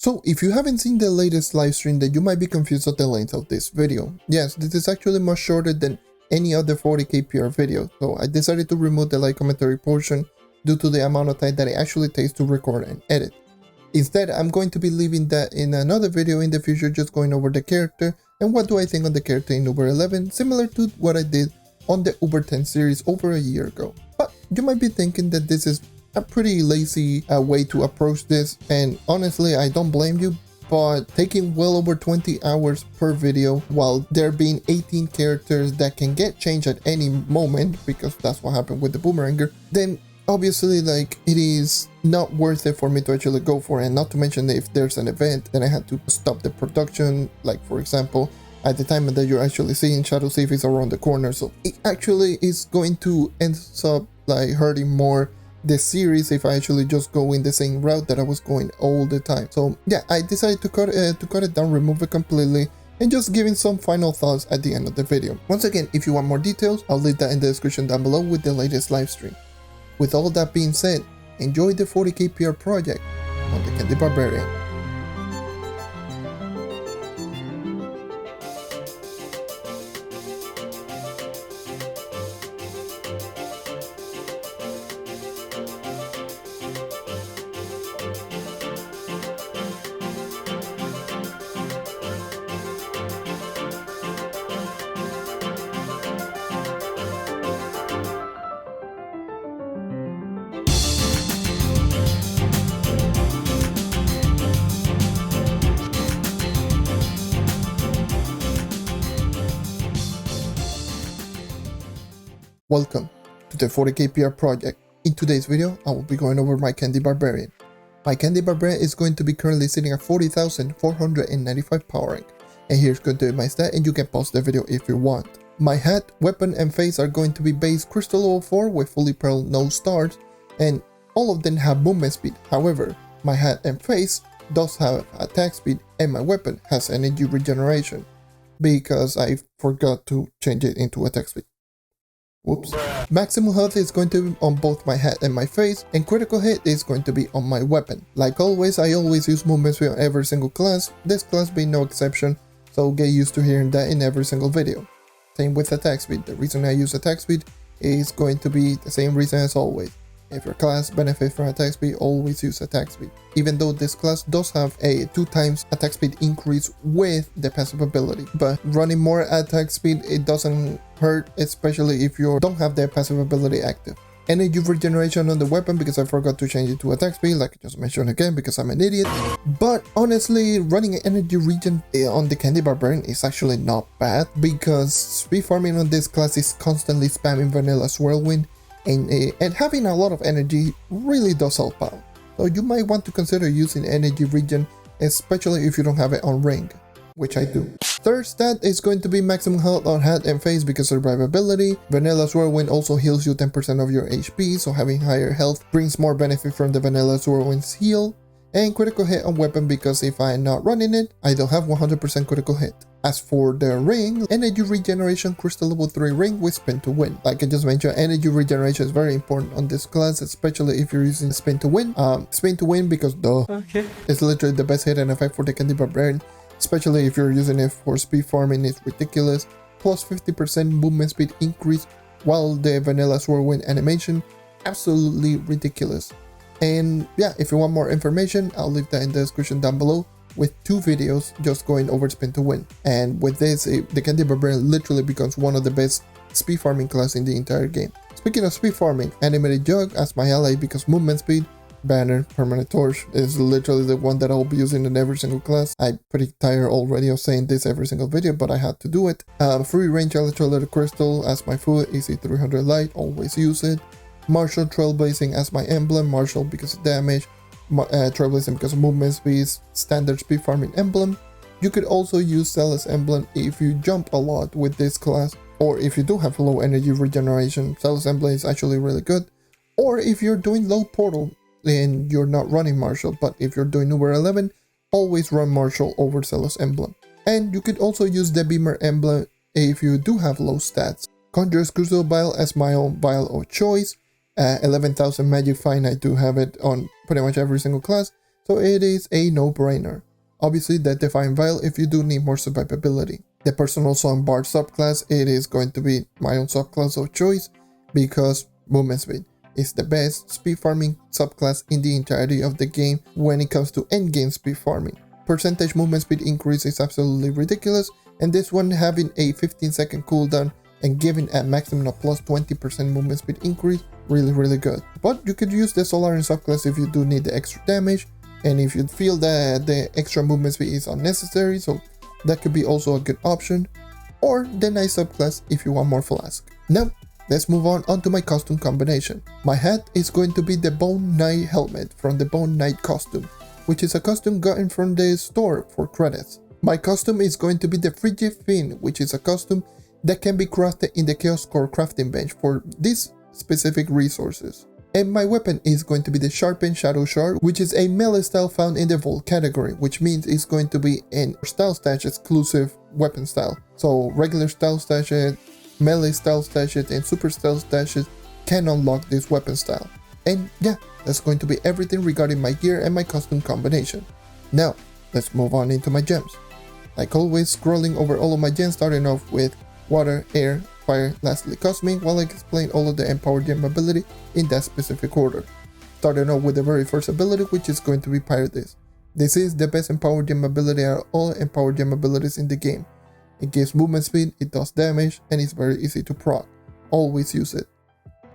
So if you haven't seen the latest live stream, then you might be confused at the length of this video. Yes, this is actually much shorter than any other 40k PR video, so I decided to remove the live commentary portion due to the amount of time that it actually takes to record and edit. Instead, I'm going to be leaving that in another video in the future, just going over the character and what do I think on the character in U11, similar to what I did on the 𝗘𝘃𝗀𝗀 series over a year ago. But you might be thinking that this is a pretty lazy way to approach this, and honestly I don't blame you, but taking well over 20 hours per video while there being 18 characters that can get changed at any moment, because that's what happened with the Boomeranger, then obviously like it is not worth it for me to actually go for it. And not to mention that if there's an event, then I had to stop the production, like for example at the time that you're actually seeing Shadow Thief is around the corner, so it actually is going to end up like hurting more the series if I actually just go in the same route that I was going all the time. So yeah, I decided to cut it down, remove it completely, and just giving some final thoughts at the end of the video. Once again, if you want more details, I'll leave that in the description down below with the latest live stream. With all that being said, enjoy the 40k PR project on the Candy Barbarian. Welcome to the 40k PR project. In today's video, I will be going over my Candy Barbarian. My Candy Barbarian is going to be currently sitting at 40,495 power rank. And here's going to be my stat, and you can pause the video if you want. My hat, weapon, and face are going to be base crystal level 4 with fully pearl no stars, and all of them have movement speed. However, my hat and face does have attack speed, and my weapon has energy regeneration because I forgot to change it into attack speed. Whoops. Maximum health is going to be on both my hat and my face, and critical hit is going to be on my weapon. Like always, I always use movement speed on every single class, this class being no exception, so get used to hearing that in every single video. Same with attack speed. The reason I use attack speed is going to be the same reason as always. If your class benefits from attack speed, always use attack speed. Even though this class does have a 2 times attack speed increase with the passive ability, but running more attack speed, it doesn't hurt, especially if you don't have the passive ability active. Energy regeneration on the weapon, because I forgot to change it to attack speed, like I just mentioned again because I'm an idiot. But honestly, running an energy regen on the Candy Barbarian is actually not bad, because speed farming on this class is constantly spamming vanilla whirlwind, and having a lot of energy really does help out. So you might want to consider using energy regen, especially if you don't have it on ring, which I do. Third stat is going to be maximum health on hat and face because of survivability. Vanilla Whirlwind also heals you 10% of your HP, so having higher health brings more benefit from the Vanilla Whirlwind's heal. And critical hit on weapon, because if I am not running it, I don't have 100% critical hit. As for the ring, energy regeneration crystal level 3 ring with spin to win. Like I just mentioned, energy regeneration is very important on this class, especially if you're using spin to win. Spin to win because it's literally the best hit and effect for the Candy Barbarian, especially if you're using it for speed farming. It's ridiculous. Plus 50% movement speed increase, while the Vanilla Whirlwind animation, absolutely ridiculous. And yeah, if you want more information, I'll leave that in the description down below with 2 videos just going over spin to win. And with this, the Candy Barbarian literally becomes one of the best speed farming class in the entire game. Speaking of speed farming, animated jug as my ally because movement speed, banner, permanent torch is literally the one that I'll be using in every single class. I'm pretty tired already of saying this every single video, but I had to do it. Free range electrolytic crystal as my food, easy 300 light, always use it. Martial Trailblazing as my emblem, Martial because of damage, Trailblazing because of movement speed, standard speed farming emblem. You could also use Zealous emblem if you jump a lot with this class, or if you do have low energy regeneration, Zealous emblem is actually really good. Or if you're doing low portal, then you're not running Martial, but if you're doing U11, always run Martial over Zealous emblem. And you could also use the Beamer emblem if you do have low stats. Conjurer's Crucible Vial as my own vial of choice. 11,000 magic fine, I do have it on pretty much every single class. so it is a no-brainer. Obviously the Define Veil if you do need more survivability. The Personal Song Bard subclass, it is going to be my own subclass of choice because movement speed is the best speed farming subclass in the entirety of the game when it comes to endgame speed farming. Percentage movement speed increase is absolutely ridiculous, and this one having a 15-second cooldown and giving a maximum of plus 20% movement speed increase, really good. But you could use the Solarian subclass if you do need the extra damage, and if you feel that the extra movement speed is unnecessary, so that could be also a good option, or the Knight subclass if you want more Flask. Now, let's move on to my costume combination. My hat is going to be the Bone Knight helmet from the Bone Knight costume, which is a costume gotten from the store for credits. My costume is going to be the Frigid Fiend, which is a costume that can be crafted in the Chaos Core crafting bench for these specific resources. And my weapon is going to be the Sharpened Shadow Shard, which is a melee style found in the Vault category, which means it's going to be an style stash exclusive weapon style. So regular style stashes, melee style stashes, and super style stashes can unlock this weapon style. And yeah, that's going to be everything regarding my gear and my costume combination. Now, let's move on into my gems. Like always, scrolling over all of my gems, starting off with Water, Air, Fire, lastly Cosmic, while I explain all of the Empowered Gem ability in that specific order. Starting off with the very first ability, which is going to be Pirate Disc. This is the best Empowered Gem ability out of all Empowered Gem abilities in the game. It gives movement speed, it does damage, and it's very easy to proc. Always use it.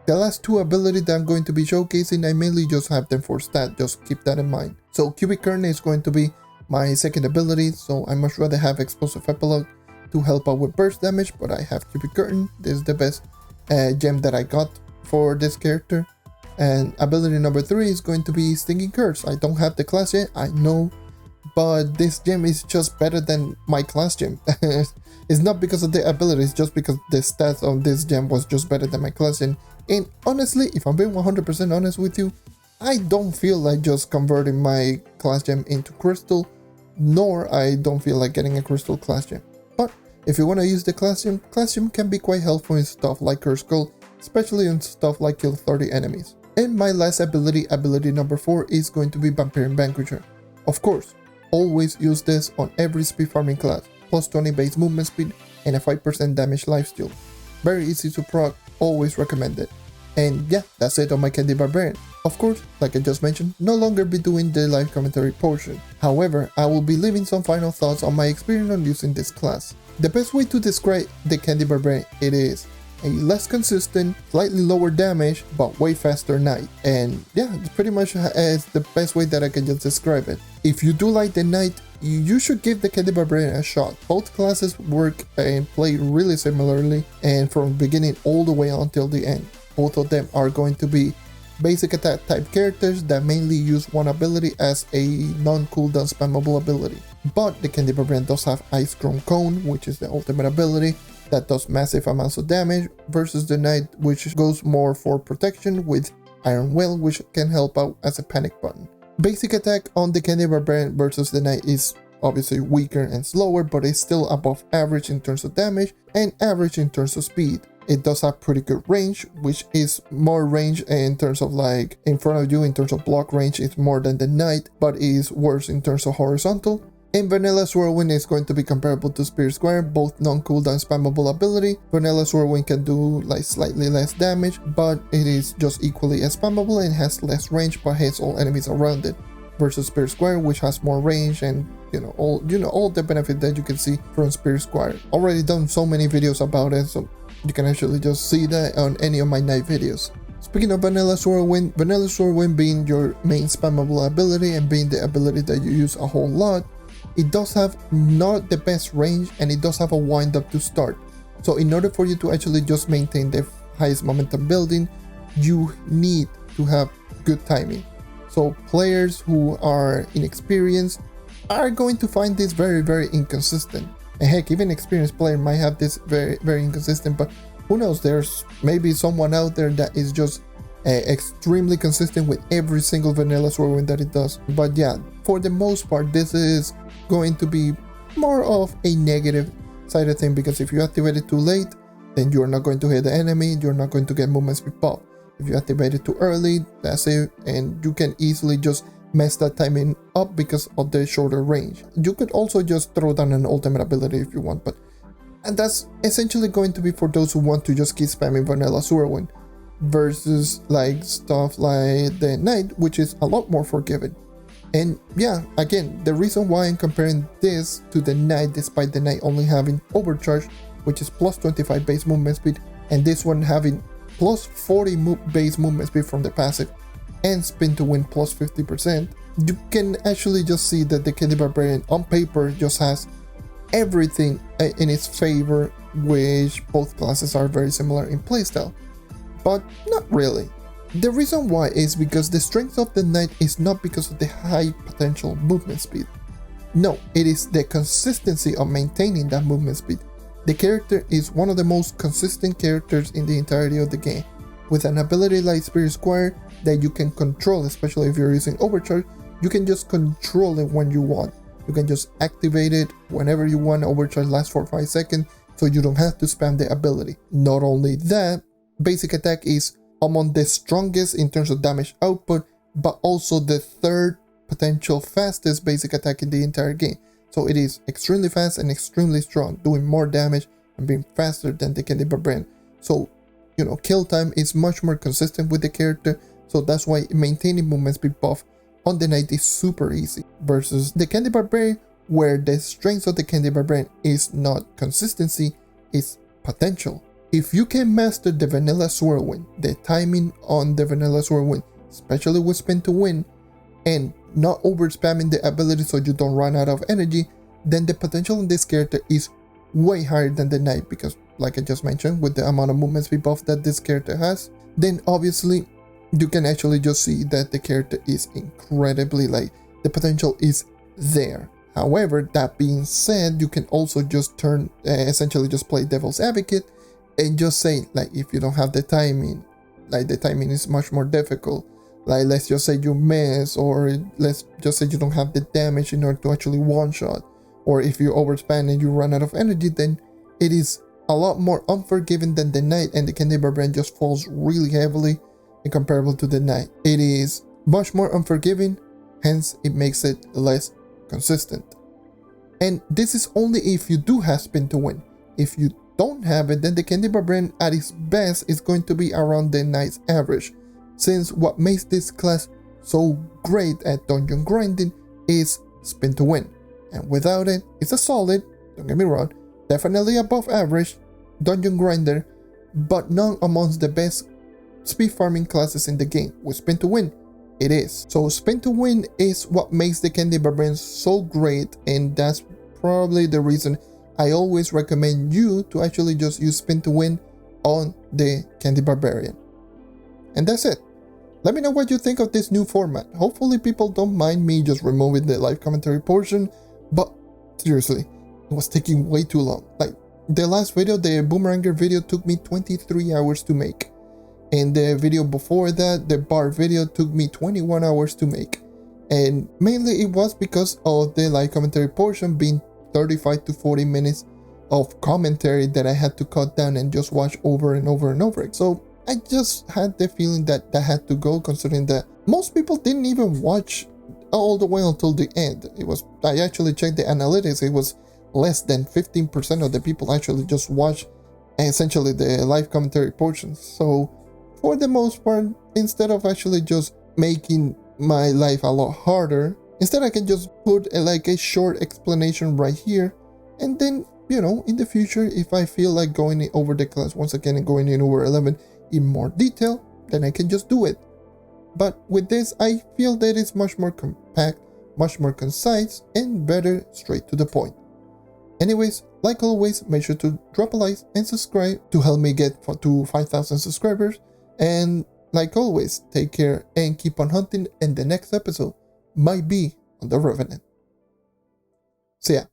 The last two abilities that I'm going to be showcasing, I mainly just have them for stat, just keep that in mind. So 𝗘𝘃𝗀𝗀𝗃 is going to be my second ability, so I much rather have Explosive Epilogue to help out with burst damage, but I have 𝗘𝘃𝗀𝗃𝗃. This is the best gem that I got for this character. And ability number 3 is going to be Stinging Curse. I don't have the class yet, I know, but this gem is just better than my class gem. It's not because of the ability, it's just because the stats of this gem was just better than my class gem. And honestly, if I'm being 100% honest with you, I don't feel like just converting my class gem into crystal, nor I don't feel like getting a crystal class gem. But if you want to use the class gem can be quite helpful in stuff like Curse Gold, especially in stuff like kill 30 enemies. And my last ability, ability number 4, is going to be Vampiric Vanquisher. Of course, always use this on every speed farming class, plus 20 base movement speed and a 5% damage lifesteal. Very easy to proc, always recommend it. And yeah, that's it on my Candy Barbarian. Of course, like I just mentioned, no longer be doing the live commentary portion. However, I will be leaving some final thoughts on my experience on using this class. The best way to describe the Candy Barbarian, it is a less consistent, slightly lower damage, but way faster knight. And yeah, it's pretty much as the best way that I can just describe it. If you do like the knight, you should give the Candy Barbarian a shot. Both classes work and play really similarly, and from beginning all the way until the end. Both of them are going to be basic attack type characters that mainly use one ability as a non-cooldown spammable ability. But the Candy Barbarian does have Ice Crown Cone, which is the ultimate ability that does massive amounts of damage, versus the knight, which goes more for protection with Iron Will, which can help out as a panic button. Basic attack on the Candy Barbarian versus the knight is obviously weaker and slower, but it's still above average in terms of damage and average in terms of speed. It does have pretty good range, which is more range in terms of like in front of you in terms of block range, it's more than the knight, but is worse in terms of horizontal. In Vanilla Swordwind is going to be comparable to Spear Squire, both non-cooldown spammable ability. Vanilla Swordwind can do like slightly less damage, but it is just equally as spammable and has less range but hits all enemies around it. Versus Spear Squire, which has more range and all the benefit that you can see from Spear Squire. Already done so many videos about it, so you can actually just see that on any of my night videos. Speaking of Vanilla Swordwind being your main spammable ability and being the ability that you use a whole lot, it does have not the best range and it does have a wind up to start. So in order for you to actually just maintain the highest momentum building, you need to have good timing. So players who are inexperienced are going to find this very inconsistent. And heck, even experienced player might have this very inconsistent, but who knows, there's maybe someone out there that is just extremely consistent with every single Vanilla Swordwind that it does. But yeah, for the most part, this is going to be more of a negative side of thing, because if you activate it too late, then you're not going to hit the enemy, you're not going to get movement speed pop. If you activate it too early, that's it, and you can easily just mess that timing up because of the shorter range. You could also just throw down an ultimate ability if you want, and that's essentially going to be for those who want to just keep spamming vanilla Swirlwind versus like stuff like the Knight, which is a lot more forgiving. And yeah, again, the reason why I'm comparing this to the Knight, despite the Knight only having Overcharge, which is plus 25 base movement speed, and this one having plus 40 base movement speed from the passive, and Spin to Win plus 50%, you can actually just see that the Candy Barbarian on paper just has everything in its favor, which both classes are very similar in playstyle, but not really. The reason why is because the strength of the Knight is not because of the high potential movement speed. No, it is the consistency of maintaining that movement speed. The character is one of the most consistent characters in the entirety of the game, with an ability like Spirit Squire that you can control, especially if you're using Overcharge. You can just control it when you want. You can just activate it whenever you want. Overcharge lasts for 5 seconds, so you don't have to spam the ability. Not only that, basic attack is among the strongest in terms of damage output, but also the third potential fastest basic attack in the entire game. So it is extremely fast and extremely strong, doing more damage and being faster than the Candy Barbarian. So, you know, kill time is much more consistent with the character, so that's why maintaining movement speed buff on the Knight is super easy, versus the Candy Barbarian, where the strength of the Candy Barbarian is not consistency, it's potential. If you can master the vanilla Swirlwind, the timing on the vanilla Swirlwind, especially with Spin to Win, and not over spamming the ability so you don't run out of energy, then the potential in this character is way higher than the Knight, because like I just mentioned, with the amount of movement speed buff that this character has, then obviously you can actually just see that the character is incredibly, like, the potential is there. However, that being said, you can also just turn, essentially just play devil's advocate and just say, like, if you don't have the timing, like the timing is much more difficult, like let's just say you miss, or let's just say you don't have the damage in order to actually one-shot, or if you overspend and you run out of energy, then it is a lot more unforgiving than the Knight, and the Candy Barbarian just falls really heavily in comparable to the Knight. It is much more unforgiving, hence it makes it less consistent. And this is only if you do have Spin to Win. If you don't have it, then the Candy Barbarian at its best is going to be around the Knight's average, since what makes this class so great at dungeon grinding is Spin to Win, and without it, it's a solid, don't get me wrong, definitely above average dungeon grinder, but none amongst the best speed farming classes in the game. With Spin to Win, it is. So Spin to Win is what makes the Candy Barbarian so great, and that's probably the reason I always recommend you to actually just use Spin to Win on the Candy Barbarian. And that's it. Let me know what you think of this new format. Hopefully people don't mind me just removing the live commentary portion, but seriously, it was taking way too long. Like, the last video, the Boomeranger video, took me 23 hours to make. And the video before that, the bar video, took me 21 hours to make. And mainly it was because of the live commentary portion being 35 to 40 minutes of commentary that I had to cut down and just watch over and over and over. So I just had the feeling that that had to go, considering that most people didn't even watch all the way until the end. I actually checked the analytics, it was less than 15% of the people actually just watched essentially the live commentary portions. So for the most part, instead of actually just making my life a lot harder, instead I can just put a short explanation right here, and then, you know, in the future, if I feel like going over the class once again and going in over 11 in more detail, then I can just do it. But with this, I feel that it's much more compact, much more concise, and better straight to the point. Anyways, like always, make sure to drop a like and subscribe to help me get to 5,000 subscribers. And like always, take care and keep on hunting, and the next episode might be on the Revenant. See ya.